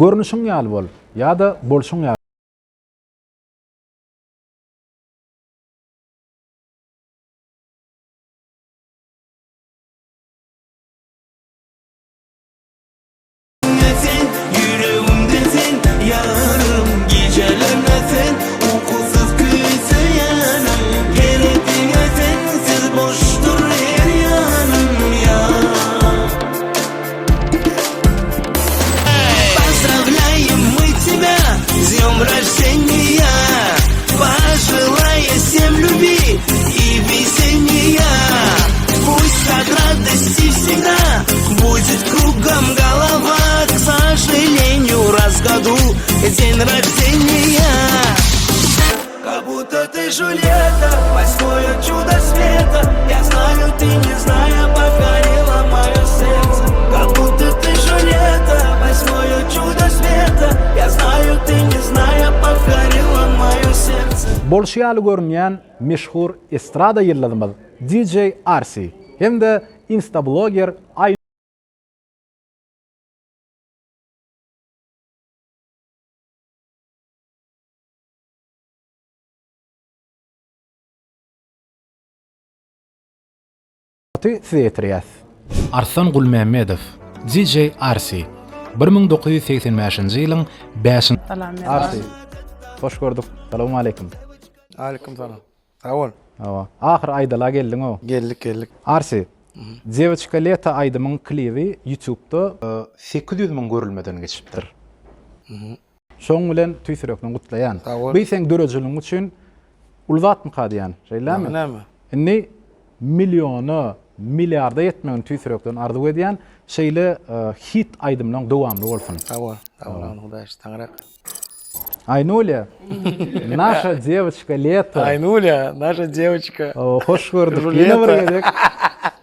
görnüşüň ýaly bol, ýa-da bolşuň ýaly. Yüreğimdesin yarım gecelermesin uykusuz küseyanım gerektiğine sensiz boştur her yanım ya. Поздравляем мы тебя с днем рождения, пожелая всем любви и весенния. Пусть от радости всегда будет кругом голова. К сожалению, раз в году день рождения. Как будто ты Джульетта, восьмое чудо света. Я знаю, ты не зная покорила мое сердце. Как будто ты Джульетта, восьмое чудо света. Я знаю, ты не зная покорила мое сердце. Bolşy ýaly görünýän meşhur estrada ýyldymyz DJ Arsi hem de Instablogger Theatrias. Arsan Gulmehmedow, DJ Arsi. 1985-nji ýylyň 5-nji Arsi. Hoş gördük. Assalamu alaykum. Aleyküm selam. Sağ ol. Awa. Ahir aýdala geldiň o. Geldik. Arsi. Девочка Leta aýdymyň klibi YouTube'da 800 000 görülmeden geçipdir. Şoň bilen tüýsürekden gutlaýan. Bu sen dörejiliň üçin ulwatmy kadýan. Şeýlemi? Näme? Inni milyona, milliarda ýetmeýän tüýsürekden arzu edýän şeýle hit aýdymlaryň dowamly bolsun. Sağ ol. Hudaýa taňrak. Айнуля, наша девочка Лето. Айнуля, наша девочка. Hoş gördük. Julieta. Yine bir geldik.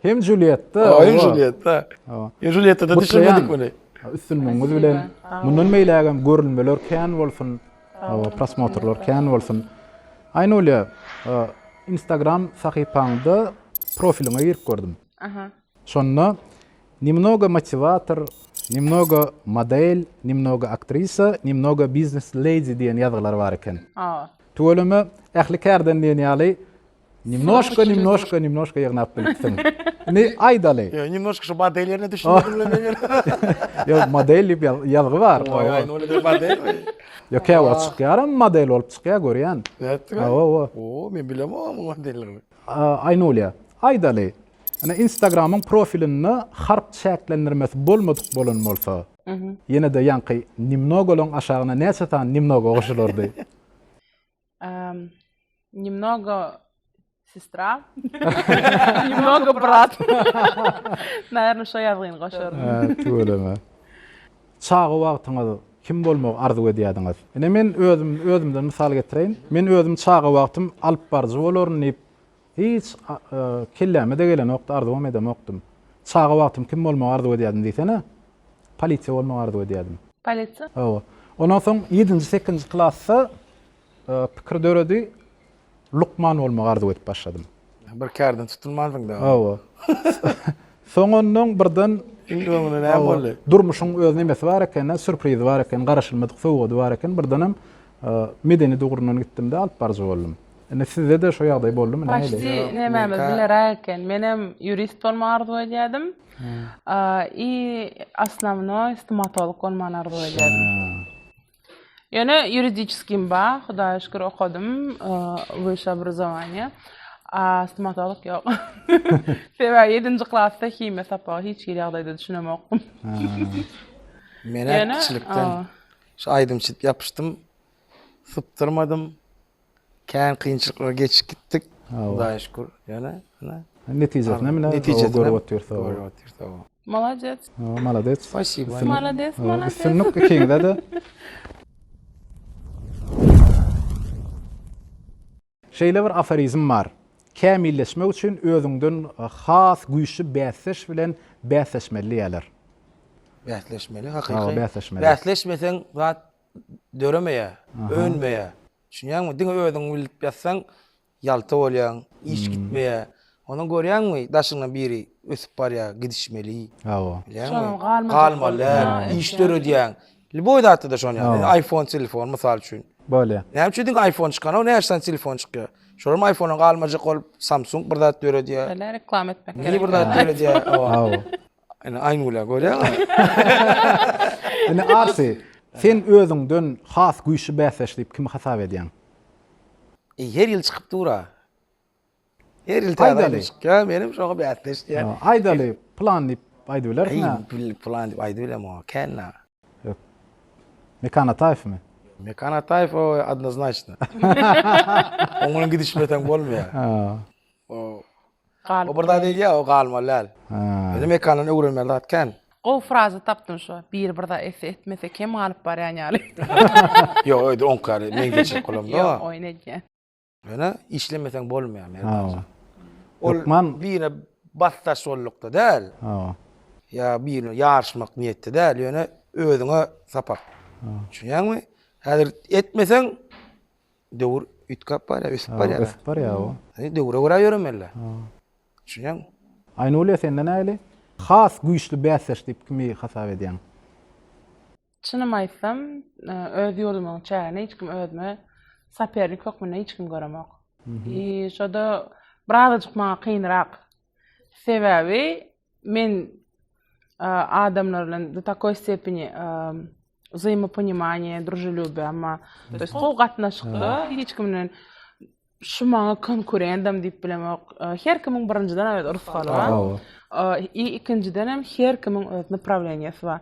Hem Julieta. Hem Julieta. Hem Julieta da düşünmedik bunu. Üstünmüňiz bilen mundan meýlägem görülmeler kän bolsun, prosmotorlar kän bolsun. Айнуля, Instagram sahypaňda profiliňe girip gördüm. Şonda немного мотиватор, немного модель, немного актриса, немного бизнес-леди diýen ýazgylar bar eken. Tuğulamy ählikerden diýen ýaly немножко ýygnap bilipdim. Ne aýdaly? Ya немножко şu modellerine düşünmedim ben. Ya model diýip ýazgy bar. Aynuly bir model. Ya käwa çykýar, model bolup çykýar görýän. O, men bilem o modelleri. Aynulya, aýdaly. Ana Instagram'ın profilini harp şäklendirmesi bolmadyk bolan bolsa. Ýene de ýanky nimnogolyň aşagyna näçe tan nimnogo goşulurdy. Немного сестра, немного брат. Naýerni şo ýazgyn goşardy. Tuğulamy. Çağı wagtyňyz kim bolmak arzu edýärdiňiz? Ene men özümden misal getireýin. Men özüm çağı wagtym alyp barjy bolaryn hiç kelleme de gelen okta arzum edemokdum. Çağı wagtym kim bolmak arzu edýärdim diýsene? Polisiýa bolmak arzu edýärdim. Polisiýa? Owa. Ondan soň 7-8 klassda pikir döredi Lukman bolmak arzu edip başladym. Bir kärden tutulmadyň da. Owa. Soňondan birden indi onu näme boldy? Durmuşyň öz nemesi bar eken, sürpriz bar eken, garaşylmadyk sowgady bar eken, birdenem medeni dogrunan gitdim de alyp barjy boldum. Ene sizde de şo ýagdaý boldumy? Başdy näme bilereken, menem jurist bolmak arzu edýärdim. И основной стоматолог bolmak arzu edýärdim. Ýöne юридическим ba, Hudaýa şükür okudum, высшее образование. Stomatolog ýok. Sebäbi 7-nji klassda hime sapa hiç ýagdaýda düşünemokdum. Men äkçilikden şu aýdymçyp ýapyşdym, sypdyrmadym. Kän kynçylyklara geçip gittik. Hudaýa şükür. Ýöne, Netijesine mine görüp otursa. Молодец. Молодец. Спасибо. Молодец. Üstünlük ikiňde de. Şeýle bir aforizm bar. Kämilleşmek üçin özüňden has güýçli bäsleş bilen bäsleşmeli ýalar. Bäsleşmeli, hakyky. Bäsleşmeli. Bäsleşmeseň zat döremeýär, önmeýär. Düşünýärmi? Diňe özüň bilip ýatsaň, ýalta bolýan, iş gitmeýär. Onu görýärmi? Daşyňdan biri ösüp barýar, gidişmeli. Awa. Galmalar, işler ödýän. Liboy da şon yani. iPhone telefon misal üçün. Böyle. Näme üçin iPhone çykan, o näçden telefon çykýar? Şolary iPhone'un galmajyk bolup Samsung bir zat berýär diýär. Böyle reklam etmek Bir zat berýär diýär. Aw. Ene aýny bolar, görýärmi? Ene Arsy, sen özüňden has güýçli bäseş diýip kim hasap edýän? Her ýyl çykyp dura. Her ýyl Aýdaly. taýdan benim şoňa bätleş diýär. Aýdaly plan diýip aýdy bilersiňä. Bil plan diýip aýdy bilemem, kenna. Mekana taýfmy? Mekan Ataev o однозначно. Onun gidişmeten bolmaýar. Ha. O burada diýär ya, o galmalar. Ha. Benim mekanın öwrenmeli atkan. O frazy tapdym şu. Bir da etmese kim alıp barýan ýaly. Yo, öýde onkary, men geçip golam Yo, da. oynadýan. Mena işlemesen bolmaýar Ha. merdan. Ol Lokman- birine basta sollukda däl. Ha. Ya birine ýarşmak niýetde däl, ýöne özüňe sapak. Düşünýärmi? Häzir etmesen döwür ütkap bar, ösüp bar. Ösüp bar ya o. Döwüre görä ýöremeller. Düşünýärmi? Aynulya senden näli? Has güýçli bäseş diýip kimi hasap edýän? Çynymy aýtsam, öz ýolumyň çägine hiç kim özüme saperlik ýok, mene hiç kim göremek. Şoda birazajyk maňa kynrak. Sebäbi men adamlar до такой степени взаимопонимание, дружелюбие, ama то есть kol gatnaşykda hiç kimden şu maňa konkurendam diýip bilemek. Her kimiň birinjiden evet urus galar. Ikinciden hem her kimiň öz направлениясы бар.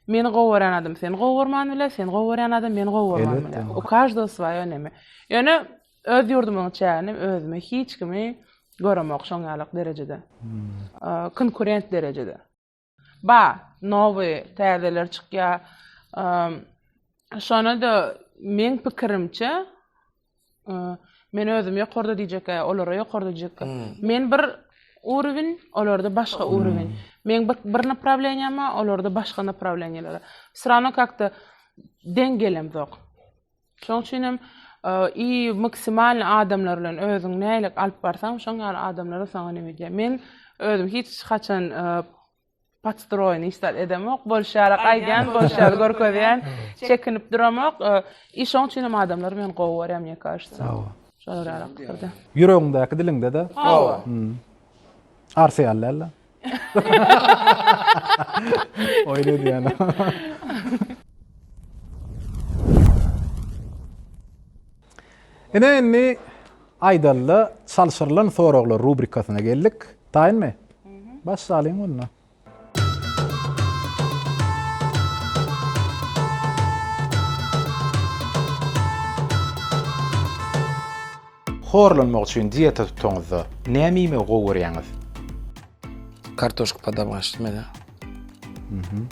Meni gowuran adam sen gowurman bile, sen gowuran adam meni gowurman bile. O каждого своё neme. Ýöne öz ýurdumyň çägine özüme hiç kimi göremek şoňalyk derejede. Konkurent derejede. Ba, nowy täzeler çykýar. Şona da men pikirimçe men özüm ýokarda diýjek, olara ýokarda diýjek. Men bir uровень, olarda başga uровень. Men bir направленияма, olarda başga направлениялар. Всё равно как-то dengelem zok. Şoň üçin hem i maksimal adamlar bilen özüň nälik alyp barsaň, şoňa adamlara saňa näme diýär. Men özüm hiç haçan подстроен işler edemek, bolşarak aýdýan, bolşar görkezýän, çekinip duramak, işoň üçin hem adamlar men gowurýam ýa кажется. Şolar alaqdyrda. Yüreğiňdäki diliňde de. Arsy allala. Öyle diýär. Ene aýdally çalşyrylan soraglar rubrikasyna geldik. Taýynmy? Başlaýyn onda. Horlanmak üçin diýeta tutmaňyzda näme ýeme gowurýaňyz? Kartoşka padamaş mene.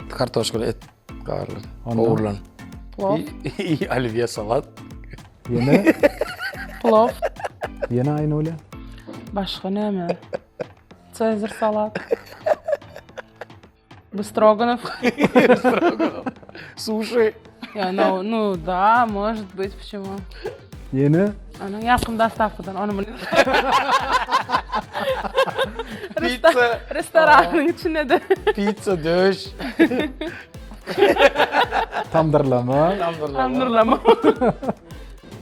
Kartoşka et garly. Ondan? Gowurlan. Plov, Olivia salat. Ýene plov, ýene Aynulya. başga näme? Цезарь салат. Быстроганов. Суши. Ну да, может быть, почему? Ýene Ana yakın dostavkadan onu bilen. Pizza. Restoranın içinde de. Pizza döş. tamdyrlama. Andırlama.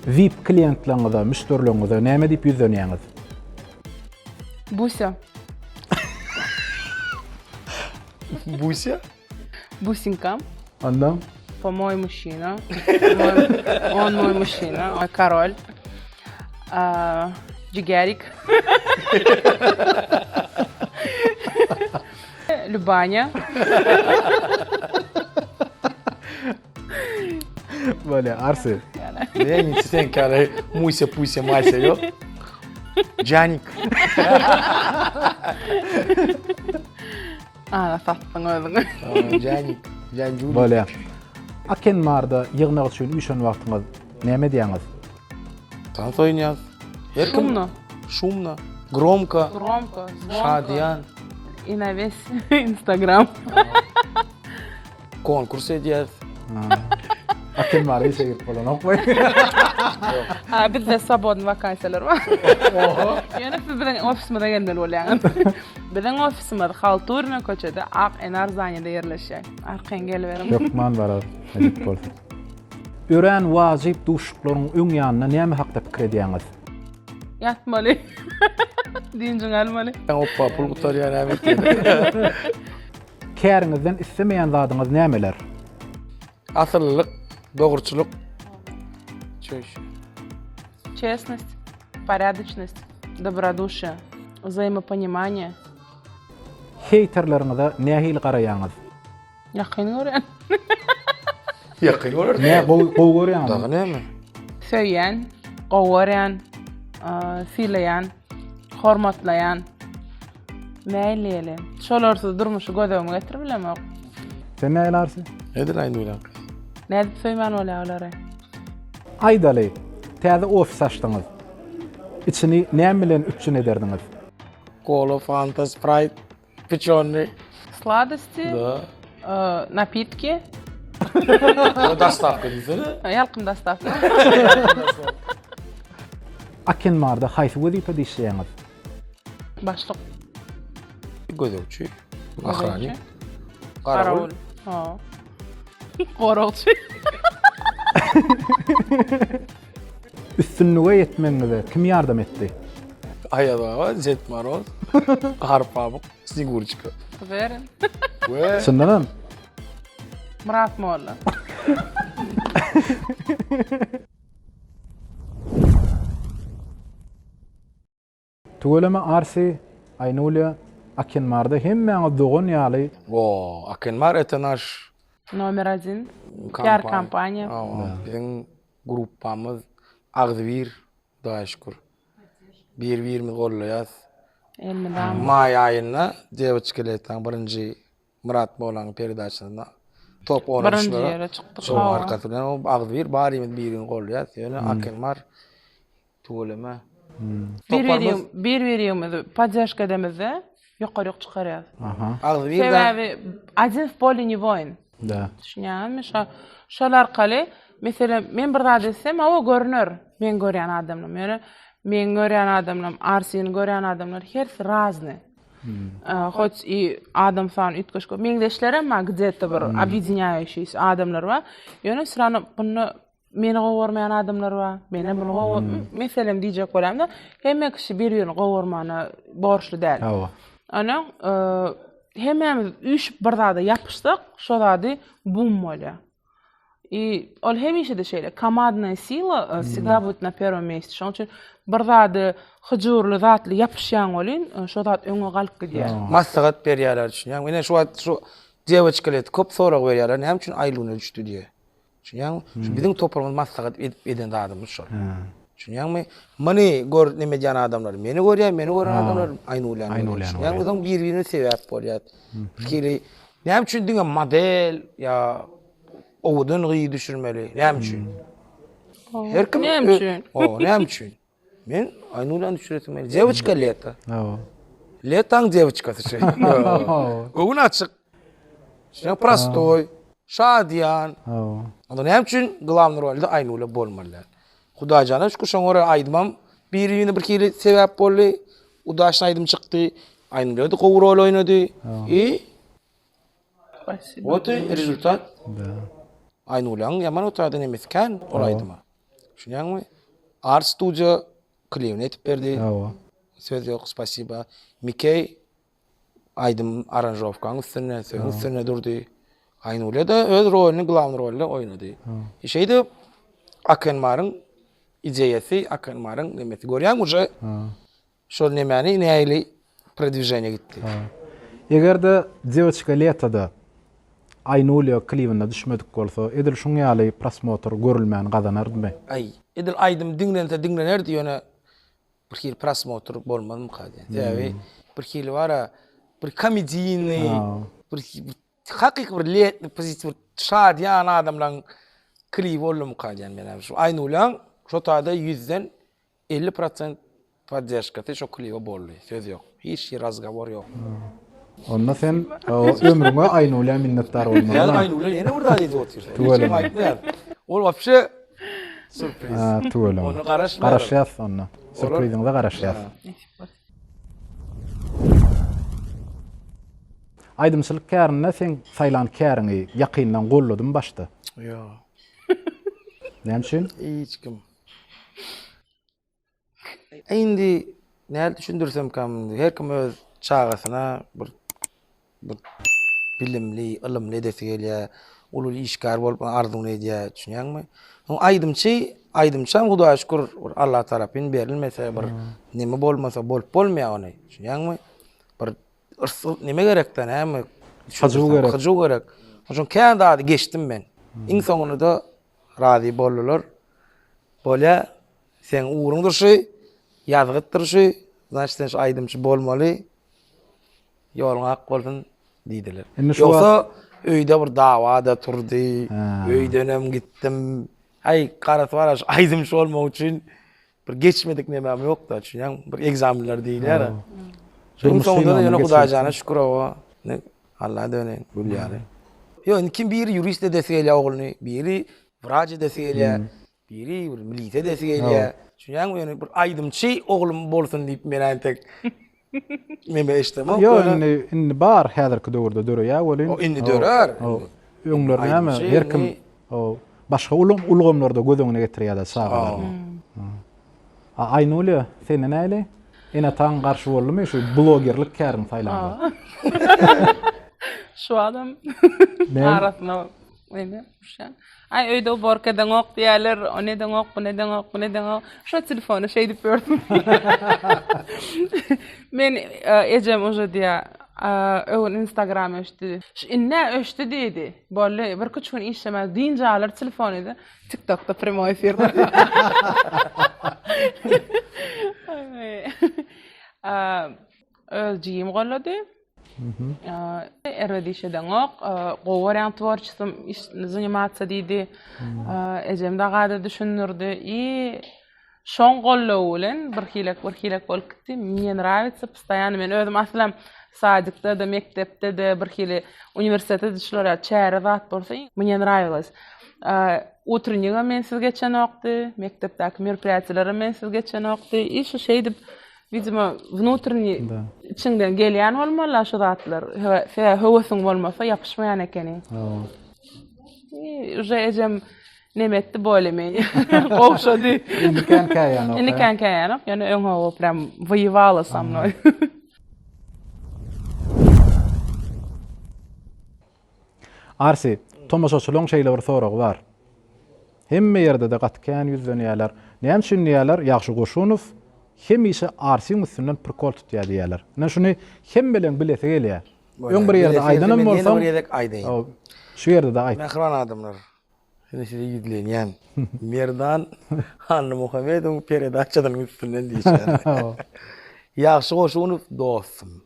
VIP klientlaryňyza, müşterilerinize näme diýip ýüzenýäňiz? Буся. Буся. Бусинка. Ondan Мой мужчина. Он мой мужчина. Мой король. Джигарик. Любаня. böyle Arsy. Я не sen kare Musa Pusa Masa yok. Canik. Sattın özüňi. Canik. Cancul. Böyle Akenmarda ýygnak üçin üşen wagtyňyz näme diýäňiz? Tanıt oynayaz. Шумно. Шумно. Громко. Громко. Звонко. Şadiyan. И на весь Инстаграм. Konkurs ediyaz. Akin var işe girip bolan okmay. Bizde sabon vakansiyalar var. Yani bizden ofisimizde gelmeli olayan. Bizden ofisimizde Halturna koçada Ak Enar Zanya'da yerleşiyor. Arkan geliverim. Yok man var edip bolsun. Ören vazip duşuklaryň öň ýanyna näme hakda pikir edýäňiz? Yatmalı. Dincin almalı. Ben hoppa pul kutar yani evet. Käriňizden istemeýän zadyňyz nämeler? Asırlılık, doğruçuluk. Çöş. Честность, порядочность, добродушие, взаимопонимание. Heyterleriňize nähili garaýaňyz? Yakın gören. Yakın olur. Näme gowy görýäňiz? Dağı ne mi? Söyleyen, qowaran, sileyen, hormatlayan. Meýleli. Şolarsız durmuşy gödegime getirip bilemok. Sen nälersi? Nedir aynı ulan? Nädip söýmän bolýar. Aýdaly, täze ofis açdyňyz. İçini näme bilen üçin ederdiňiz? Кола, фанта, спрайт, печёный. Сладости, Да. напитки, Доставка desene. yalqım dostavka. Akinmarda haýsy wezipe diýýäňiz? Başlyk. Gözükçü. Ahrani. Qaravul. Ha. Qoragçy. Üstünlüge yetmeňize kim ýardam etdi? Ayadağa, Zed Maroz, Harpabuk, Snigurchka. Verin. Ve Şundanam. Murat Molla. Tuğlama arsi Aynulya Akinmarda hemmeňiz dogan ýaly o Akenmar это наш Номер 1. PR kampanya. Bizim gruppamız Agzvir, Hudaýa şükür. Bir-birimiz gollaýas. Elmedam. May aýyna Devçikileýän birinji Murat Mollaň perdaşyna top Birinji onaşlara. ýere çykdyk. Şol arkasyndan o Agzvir barymyz birini gollaýas. Ýöne Akenmar tuğlama. Bir veriyoruz. Поддержка edemizde yukarı çıkarıyoruz. Aha. Agzvirden Sebebi один в поле не воин. Da. Düşünýärmi? Şol arkaly mesela men bir zat desem, o görünür. Men görýän adamlarym. Yani men görýän adamlarym, Arsyny görýän adamlar hersi razny. Хоть и adam fan ütköşkö. Meňdeşler ama где-то bir объединяющий adamlar var. Yani всё равно bunu meni gowurmayan adamlar var. Meni bunu gowur. Meselem diýjek bolamda, hemme kişi bir-birini gowurmana borçlu däl. Hawa. Ana hemmemiz üç bir zada yapışdyk, şo zady bum bolýar. И ol hemişe de şeýle командная сила всегда будет на первом месте. Şoň üçin bir zady hyjurly zatly yapışýan bolyn, şo zat öňe galyp gidýär. maslahat berýärler düşünýär. Mene şu Devçikilet köp sorak berýärler. Näme üçin aýluny düşdi diýe. Düşünýär? Şu biziň toprağymyz maslahat eden adamlar şol. Düşünýärmi? Meni gör neme diýen adamlar, meni görýär, meni gören adamlar aýny ulan. Ýa-ni odan bir-birini sebäp bolýar. Fikiri näme üçin diňe model ýa owdan gyý düşürmeli. Näme üçin? Her kim Näme üçin? Näme üçin? Men aýny ulan düşüretim. Девочка лето. Hawa. Летаң девочкасы şey. Gowun açyk. Şeň простой, şadyan. Hawa. Onda näme üçin glavny rolde aýny ulan bolmalylar. Hudaýjana şükür şoňra aýdymam. Bir-birini bir kere sebäp boldy. Udaşyna aýdym çykdy. Aýny ulan gowy rol oýnady. Спасибо. Вот и результат. Da. Aýny ulan ýaman otadan emeskän ol aýdyma. Düşünýärmi? Art Studio klivini etip berdi. Hawa. Söz yok, spasiba. Mikey aýdym aranjowkaň üstüne durdy. Aýny ulan da öz rolini glavny rolde oýnady. Şeýde Akenmaryň ideýesi, Akenmaryň nemesi görýän uje. Şol nemeni näýli продвижение gitdi. Egerde Девочка летода Aynulya klibinde düşmedik bolsa, edil şoň ýaly prosmotr görülmän gazanardymy? Ay, edil aýdym diňlenler diýene bir hil prosmotr bolmady kady. Täbi bir hil wara bir komediyny, bir hakyky bir letni pozitiv şadyan adamlaryň klip boldum kady men şu aýny ulan şo taýda 100den 50% поддержка şo klipe boldy. Söz ýok. Hiç razgabor ýok. Onda sen ömrüňe Aynulya minnetdar bolmaly. Yani aýny ulan ýene burada diýip oturýar. Ol wapşe sürpriz. Tuğla. Onu garaşma. Garaşyaz onu. Sürprizinde garaşyaz. Aydımçylyk kärine sen saýlan käriňi ýakyndan golladym başda. Yo. Näçin? Hiç kim. Indi näde düşündirsem kam her kim öz çağasyna bir bilimli, ilmli dese gelýär. Ulul işgär bolup arzuny edýär, düşünýärmi? Aýdymçam Hudaýa şükür Allah tarapyn berilmese bir nime bolmasa bolup bolmaýar ony. Düşünýärmi? Bir nime gerekden hem Hajy gerek. Oşon kän dady geçdim ben. Iň soňunda razy boldular. Bolýa sen uğrun durşy, ýazgyt durşy, значит sen aýdymçy bolmaly. Ýoluň ak bolsun diýdiler. Ýoksa öýde bir dawada turdy, öýdenem gitdim. Ay garatwara aýdymçy bolmak üçin bir geçmedik nemem ýok da, çünki bir egzamlar diýler. Şoň soňunda ýene Hudaýjana şükür owa. Allah dönen gülýär. Yo, kim biri jurist dese gelýär ogluny, biri wrach dese gelýär, biri bir milite dese gelýär. Şuňaň ýene bir aýdymçy oglum bolsun diýip men aýtek. Men beşdim. Yo, inni bar häzirki döwürde dörýär welin. O inni dörer. Öňler näme? Her kim başga ulgamlarda gözüňe getirýär da sağa. Aýnuly, sen näle? Ene taň garşy boldymy şu blogerlik kärin saýlandy. Şu adam arasına öyle şan. Ay öyle borkadan ok diýerler, o neden ok, bu neden ok. Şu telefonu şey dip gördüm. Men ejem oje diýär, öwün Instagram öşdi. Inne öşdi diýdi. Bolle bir küçük gün işlemez diýince alar telefonu TikTok'ta primo efirde. Özjiyim gollady. Erwedişeden ok, gowaran tworçysym zaниматься diýdi. Ejem de gada düşünürdi. Şoň gollaw bilen bir hilek bolup gitdi. Meni nравится постоянно. Men özüm aslan sadykda da, mektepde de, bir hili universitetde şolara çäre zat bolsa, meni nравилось. Utrunýa men siz geçen okdy, mektepdäki merpräçilere men siz geçen okdy. Şu şey dip видимо, внутренний içinden gelýän bolmaly şu zatlar. Höwesiň bolmasa ýapyşmaýan ekeni. Уже ejem nemetdi bolemey. Gowşady. Indi kan kaýany. Ýani öň hawa prям воевала со мной. Arsi, tomaşaçylyň şeýle bir soragy bar. Hemme ýerde de gatkan ýüzlenýärler. Näme üçin diýerler? Ýaxşy goşunuw hemişe arsiň üstünden prikol tutýar diýerler. Näme şuny hem bilen bilese gelýär. Öň bir ýerde aýdanam bolsa, şu ýerde de aýt. Mehriban adamlar. Seni size ýüzlenýän. Merdan Hanny Muhammedow peredaçadan üstünden diýişär. Ýaxşy goşunuw dostum.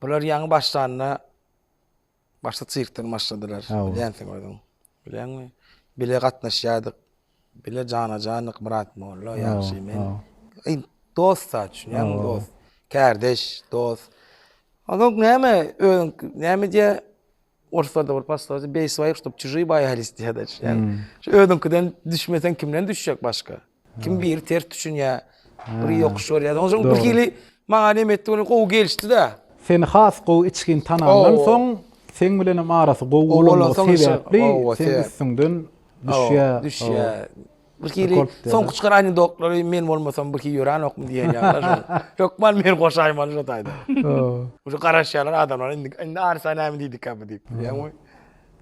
Bular ýaňy başlanyna başta çyrkdan başladylar. Bilýänsiň oýdum. Bilýänmi? Bile gatnaşýardyk. Bile cana-canyk Murat molla ýaxşy men. Dost saç, ýa dost. Kardeş, dost. Adam näme diýe ortada bir paslawy beýs baýyk şop çyjy baýalis diýär. Yani şu ödünkiden düşmesen kimden düşecek başka? Kim bir ters düşünýär. Bir ýokşur ýa-da oňa bir hili maňa nemetdi onu gowy gelişdi da. Seni has gowy içkin tanandan soň sen bilen arasy gowy bolanly sebäpli sen üstünden düşýär. Bir hili soň çykar aýny doktory men bolmasam bir hili ýören okmy diýen ýa-da. Ýokman men goşaýman şu taýda. Şu garaşýarlar adamlar indi arsa näme diýdik ka diýip. Ýa-da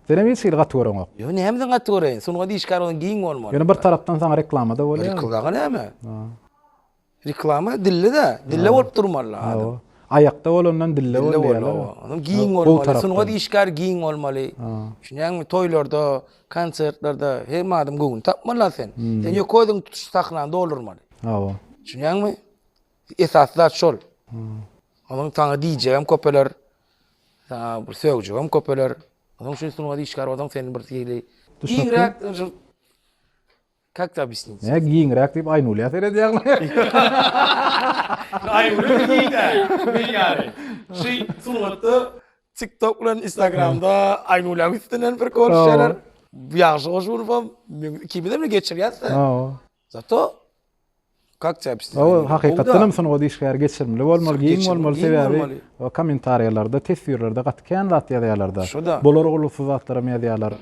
Senem hiç gat görüňok. Yo näme gat görýän? Soňra diýişkär olan giň bolmaly. Ýöne bir tarapdan saňa reklamada bolýar. Reklama näme? Reklama dille bolup durmaly adam. Ayakta bolandan dille bolýar. Adam giň bolmaly. Soňra diýişkär giň bolmaly. Şuňaňmy toýlarda, konsertlarda hem adam göwün tapmaly sen. Sen ýokodyň tutuş saklany doldurmaly. Şuňaňmy? Esaslar şol. Adam taňa diýjegem köpeler. Bir söýjegem köpeler. Adam şu soňra diýişkär adam seni bir ýeli. Giňrek как-то объяснить? Ne giňrek diýip aýnuly ýa-da. Aýnuly giňde. Men ýary. Şu sunatda TikTok bilen Instagramda aýnuly üstünden bir konuşýarlar. Yaxşı oşurfam 2000'de mi geçirýärse? Zato как тебя объяснить? O hakykatdan son o dişler geçirmeli bolmaly, giň bolmaly sebäbi o kommentariýalarda, testirlerde gatken zat ýazýarlarda. Bolar guluksuz zatlara ýazýarlar.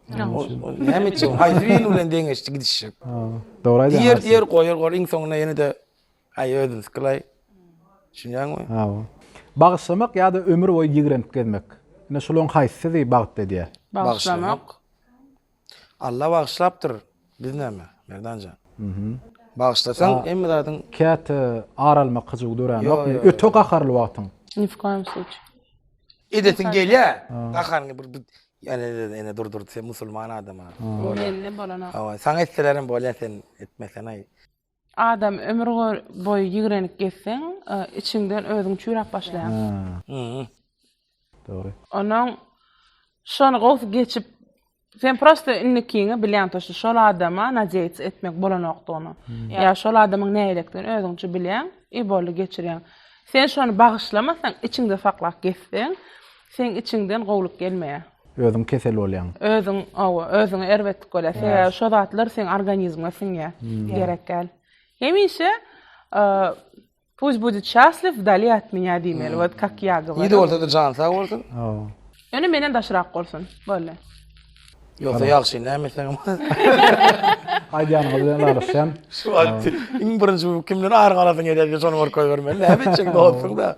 Näme üçin? Haýdyn bilen deňeşdi gidişip. Dogry aýdýan. Yer goýar iň soňuna ýene-de ödüns kılay. Şunýanmy? Bagşlamak ýa-da ömür boýy ýigrenip gelmek. Ine şolon haýsy bagyt edýär. Bagşlamak. Allah bagşlapdyr. Biz näme? Merdanjan. Bagşlasaň emmi zadyň Käte aralmak gyjy duran, öte gakarly wagtyň. Ни в коем случае. edetin gelýär. Gakarny bir ene dur sen musulman adama. Belli bolana. Awa saň etlerin bolýar sen etmesen ay. Adam ömür boyu ýigrenip geçseň, içinden özüň çüýrek başlaýar. Dogry. Onuň şonu gowy geçip sen prosto innikiňe bilýän toşy şol adama najeýet etmek bolanokdygyny. Ya şol adamyň näýelikdigini özüňçe bilýän, bolu geçirýän. Sen şonu bagışlamasaň, içiňde saklap geçseň, sen içiňden gowluk gelmeýär. Özüň kesel bolýan. Özüňi erbetdik bolýar. Şo zatlar sen organizmine siňýär. Gerek gel. Hemişe пусть будет счастлив вдали от меня димел. Вот как я говорю. Ýydy bolsa da jan sag bolsun. Öňe menen daşrak bolsun. Bolle. Ýoksa ýagşy näme sen? Aýdýan bilen alysyan. Şu atdy. Iň birinji kimden argalasyň edip şonu gorkoy bermeli. Näme çek bolsun da.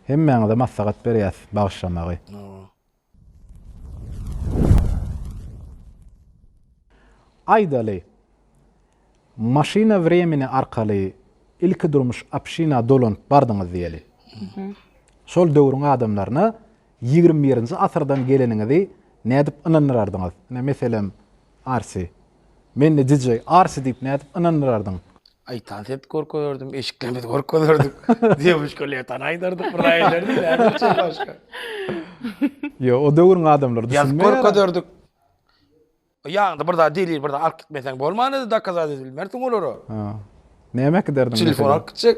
Hemmeňe maslahat berýär bagşlamagy. Aýdaly. Maşina времени arkaly ilki durmuş apşina dolan bardyňyz diýeli. Şol döwrüň adamlaryna 21-nji asyrdan geleniňizi nädip inandyryrdynız? Meselem Arsi. Men DJ Arsi diýip nädip inandyryrdyn? Ay tanset gorkoy gördüm, eşiklemedi gorkoy gördük. Diýmiş kolýa tanaýdyrdyk bir aýlardy, näme çek başga. Yo, o döwrüň adamlary düşünmeýär. Ya gorkoy gördük. Ýa-da birda dilir, birda alyp gitmeseň bolmany da kazat edilmersiň olary. Näme kederdiň? Telefon alyp gitjek.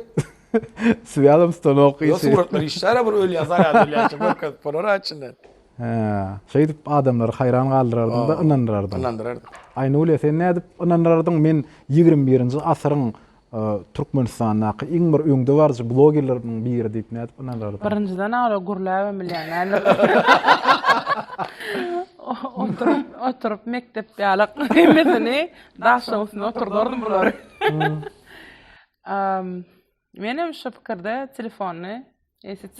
Связом станок ýa suratlar işler bir öl ýazar ýa-da gorkoy polar açyndan. Şeýdip adamlar haýran galdyrardy da inandyrardy. Aýny öyle sen nädip inandyrardyň? Men 21-nji asyryň Türkmenistanyňky iň bir öňde barjy blogerleriň biri diýip nädip inandyrardy. Birinjiden ala gurlawa milýän. Oturup mektepde alaq emesini daşyňysyna oturdurdum bulary. Menem şu pikirde telefony,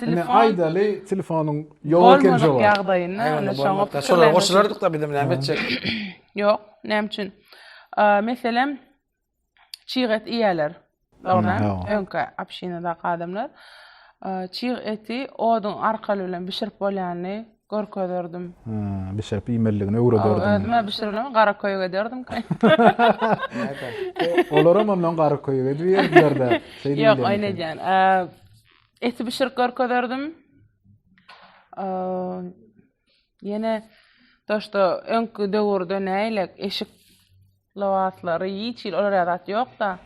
telefon aýdaly telefonyň ýol eken jogap. Ýagdaýyna şoňa şolar goşulardyk da bilim näme etjek. Ýok, näme üçin? Meselem çiğ et iýerler. Doğrudan öňke apşinada adamlar çiğ eti oduň arkaly bilen bişirip bolýany gorkoýdyrdım. Bişirip iýmelligini öwredýärdim. Ben bişirilem gara koýup ederdim. Olaram ondan gara koýup edýärdiler de. Ýok, aýnajan. Eti bişirip gorkoýdyrdım. Ýene toşto öňkü döwürde näýlek eşik lawatlary ýiçil olar adat ýok da.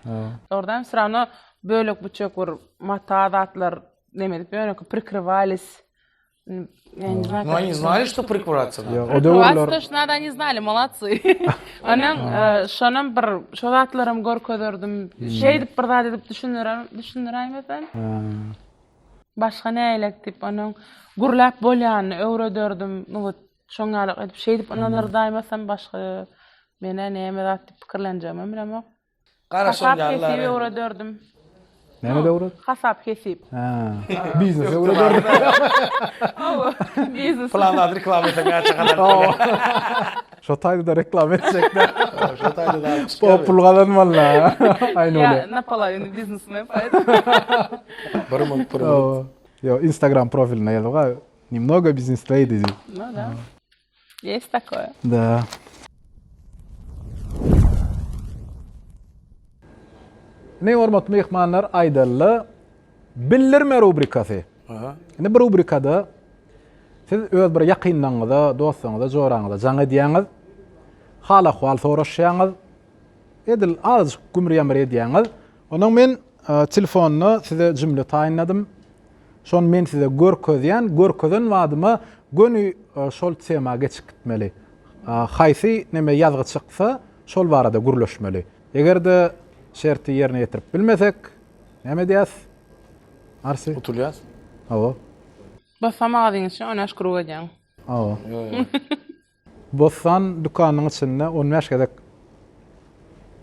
Oradan sırano bölük buçuk bir mata adatlar demedip öňkü prikryvались. Ну, они знали, что прикрываться надо. Прикрываться точно надо, они знали, молодцы. Анан şonam bir şolatlarym gorkoýdyrdım. Şeýdip bir zat edip düşünýärmeden. Başga näýlek dip onuň gurlap bolýany öwredýärdim. Nu şoňalyk edip şeýdip inanyrdaýmasam başga mene näme zat dip pikirlenjäm bilemok. Garaşan ýallar. Öwredýärdim. Näme döwret? Hasap kesip. Biznes öwredýärdim. Biznes. Planlar reklam etmek kadar. Şo taýda da reklam etsek de. Şo taýda da. Populgalan walla. Aýny öyle. Ya naполовину бизнесме пайда. Yo, Instagram profiline ýazyga немного бизнес трейди. Ну да. Есть такое. Да. Ne hormat mehmanlar aýdally bildirme rubrikasy. Ne bir rubrikada siz öz bir ýakynlaňyzda, dostlaňyzda, joraňyzda jaň edýäňiz, hal ahwal soraşýaňyz, edil az gümrýämir edýäňiz. Onuň men telefonyny size jümle taýynladym. Şon men size görkezýän, görkezen wadyma gönü şol tema geçip gitmeli. haýsy neme ýazgy çyksa şol barada gürleşmeli. Egerde şerti ýerine ýetirip bilmesek, näme diýäs? Arsy? Otulyas. Awa. Basamagy diňişi ona şükür edýän. Awa. Yo yo. Bossan dükanyň içinde 15 gedek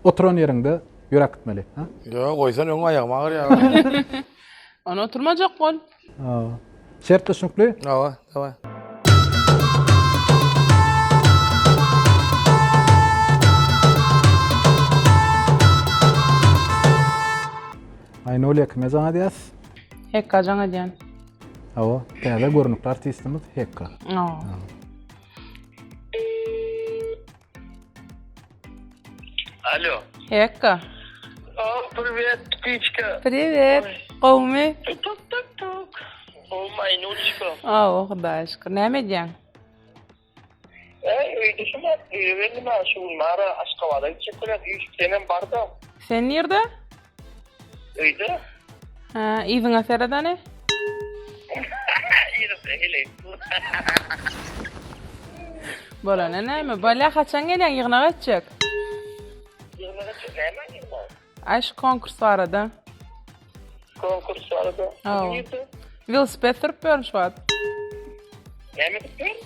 oturan ýerinde ýürek gitmeli, ha? Yo goýsan öňe aýagym agyr ýa. Ona oturmajak bol. Awa. Şert düşünkli? Awa, awa. Aýna olýak mezana diýäs? Hekka jaň edýän. Awa. Täze görnükli artistimiz Hekka. Алло. Hekka. Привет, птичка. Привет. Qowmy. Тук-тук-тук. О, Майнучка. Hudaýa şükür. Näme edýän? Öydüşüm var. Öyle şu Nara Aşkavada gidecekler. Senin barda. Sen nerede? Öyle. Ha, iziňe seredany? İyi de hele. Bolana näme? Bala haçan gelýän ýygnaga etjek? Yılmaya ne mi var? Aş konkurs barada. Konkurs var da. Aa. Neydi? Velosiped sürüp görmüş wat. Ne mi dedin?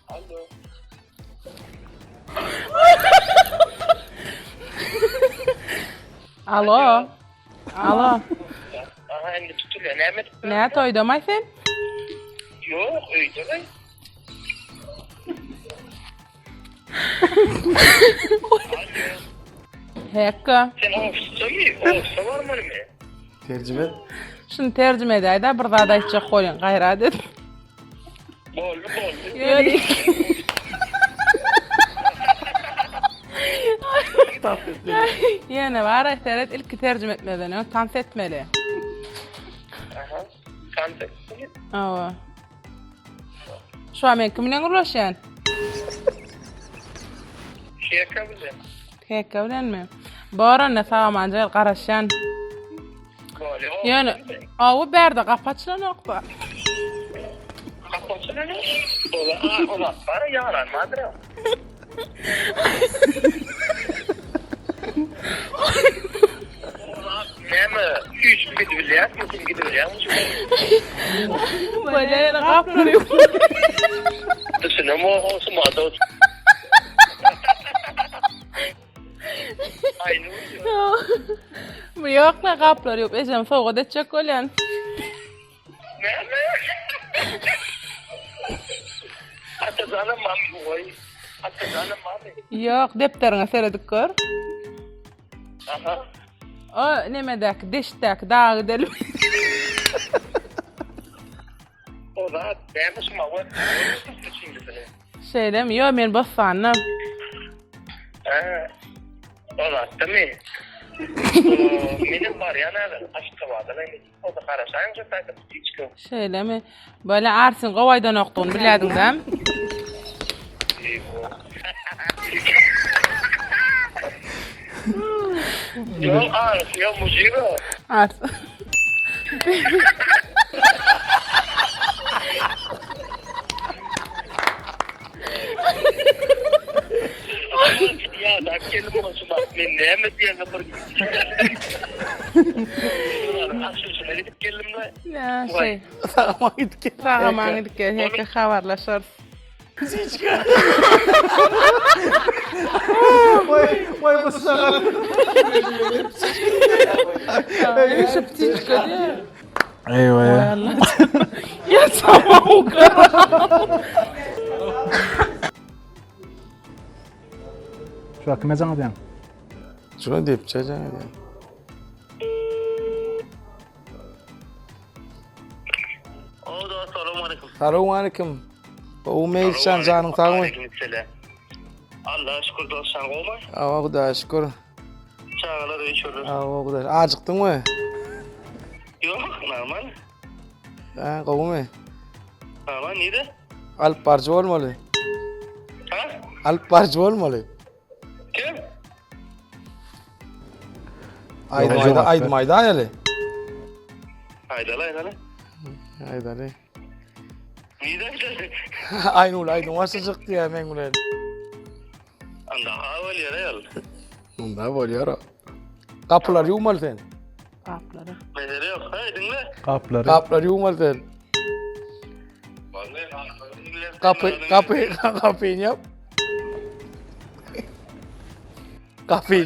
Alo. Alo. Alo. Aha hem de tutuluyor. Ne mi dedin? Näme toýdamaý sen? Yok öyle mi? Hekka. Sen ofiste mi? Ofiste var mı öyle? Tercüme et. Şunu tercüme edäýdi, bir zat aýtjak goýun, gaýra dedi. Boldu. Ýöri. Ýene bar aýtarat ilki tercüme etmeden, tans etmeli. Aha. Kantek. Awa. Şu an men kim bilen gurlaşýan? Şey kabul. Hekka bilenmi? Barana samanjy garaşan. Böyle. Ýöne, awy berde gapaçlan okda. Kapatın ne? Ola para yaran madra. Neme? 3 gidiyor, mümkün gidiyor. Böyle gaplar Düşünüm o olsun madra. Aynı. Bu ýokla gaplar ýok. Ejem soğuk etjek bolýan. Neme? Atazanım mami boy. Atazanım mami. Ýok, depteriňe seredik gör. Aha. O nemedäk, deşdäk, dagy delim. O da demiş mi var? Şeydem, yo men bassanam. Ola, tamam. Benim var ya ne? Aşkavada ne? O da karaşayım ki takip edeceğim. Şeydemi, böyle arsin gowaýdan okdun bilädiňdem. Yo, yo mujiro. Ars. Ya da kelime olsun bak ben ne mi diye kapır. Aşırı gidip geldim de. Ya şey, Sağma gitke. sağamaň edip hekka habarlaşar. Vay bu sağa. Şu ptiçka diýär. Eywa ya. Allah. Ya sama ukara. Şu hakkı mezana diýän? Şuna deyip çajan ya. O da selamun aleyküm. Assalamu alaikum. O meyşan canın sağ mı? Allah'a şükür dostsan olmay. Awa Hudaýa şükür. Çağlar içiyoruz. Awa Hudaýa. Acıktın mı? Yok normal. Ha, gowmy? Normal neydi? Alyp barjy bolmaly. Ha? Alyp barjy bolmaly. Kim? Aýdym aýda ýaly. Haydala. Aýdaly. Neydi? Aynul varsa çıktı ya men bilen. Anda hava yer. Bunda bolýar. Kapılar yumal sen. Kapları. Mezere yok. Hey dinle. Kapları. Kapılar yumal sen. Kapıyı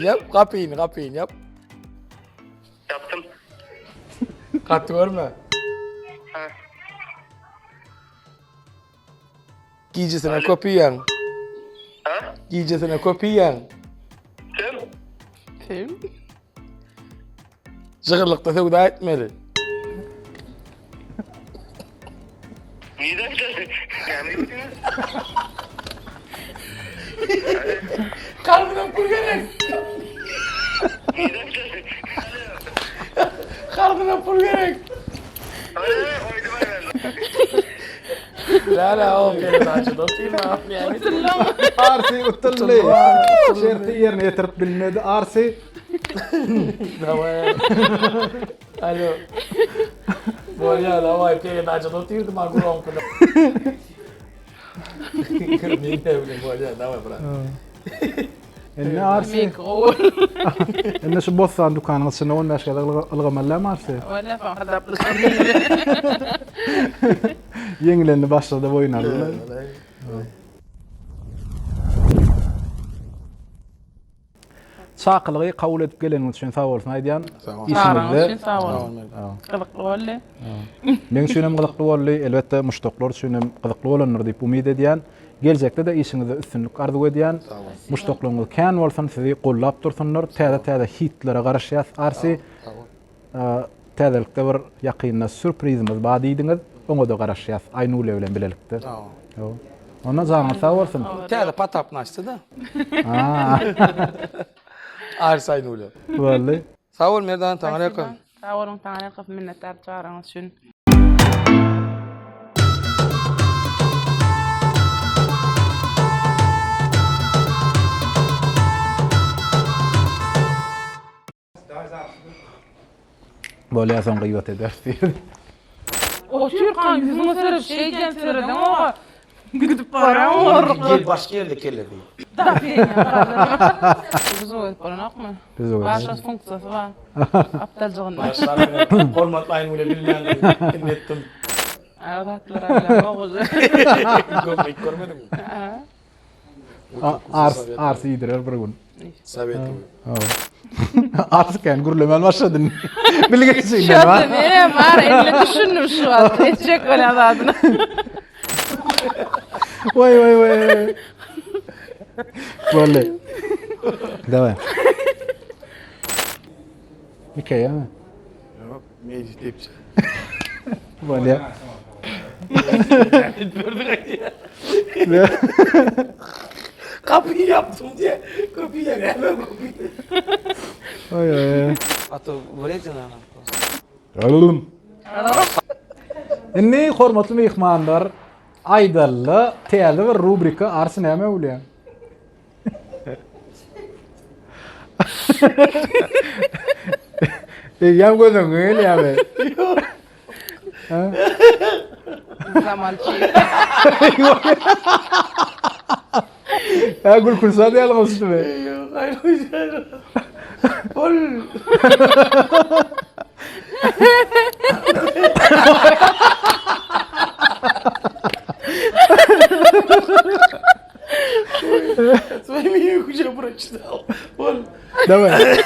yap. Kapıyı yap. Yaptım. Katı görme. Ha. Giyicesine kopiyan. Ha? Giyicesine kopiyan. Sen? Kim? Zıgırlıkta sevda etmeli. Neydi? Yani Kalbine pul gerek. neydi? Kalbine pul gerek. Hayır, oydu ben. La o kere açı dotayım abi yani. Arsi utulli. Şerti yerine yetirip bilmedi. Arsi. Давай. Alo. Bolya давай kere açı dotayım da gurong kuda. Ni de bile bolya давай bırak. Enne arsi. Mikro. Enne şu bossan dukanın içinde 10 yaşında ılgamalar arsi. Wala fa kadaplı. Yenilerini başladı oynadılar. Çaqılığı kabul edip gelenin için sağ olsun aydiyan. Çağırın İşinizde. için sağ olun. Kılıklı oldu. Men üçinem gyzykly boldy, elbetde muştoklar üçinem gyzykly bolanlar diýip umyd edýän. Geljekde de işiňizde üstünlük arzu edýän. Muştoklaryňyz kän bolsun, sizi gollap dursunlar, täze hitlere garaşýas. Arsy täzelikde bir ýakynna sürprizimiz bar diýdiňiz, oňa da garaşýas. Aynule bilen bilelikde. Ýok. Ona zaňyz sağ bolsun. Täze patap naçdy da. Ha, Arsay nule. boldy. Sağ ol Merdan, taňa yakın. Sağ olun, taňa yakın minnettar çağırýaňyz üçin. Bolýa soň gıýbat ederdi. O Türkan yüzüne serip şeyden sereden oğa. Gidip param var. Gel başka yerde kelle. Da Biz o paranaq mı? Biz o. Başka funksiyası var. Aptalcığında. Hormat aynule bilmän. Nettim. Adatlar ala oğuz. Görmek görmedim. Arsi ýedirer bir gün. Sabetim. Artık gürlemel başladın. Bilgeçsin Şöyle ne var elle düşündüm şu an. Edecek öyle adını. Vay. Böyle. Devam. Hikaye mi? Yok, meclis tepsi. Böyle. Kapıyı yaptım diye. Kapıyı hemen kapıyı. Ay. Atı böyleydi lan. Oğlum. Inni hormatly mehmanlar, aýdally, täze bir rubrika arsy näme bolýar? Ýam gözüň öýle ýa-da. Zamançı. Ha gül kursa diýalgyşdy be. Yok, hayır. Ol. Своими уже прочитал. Ol. Давай.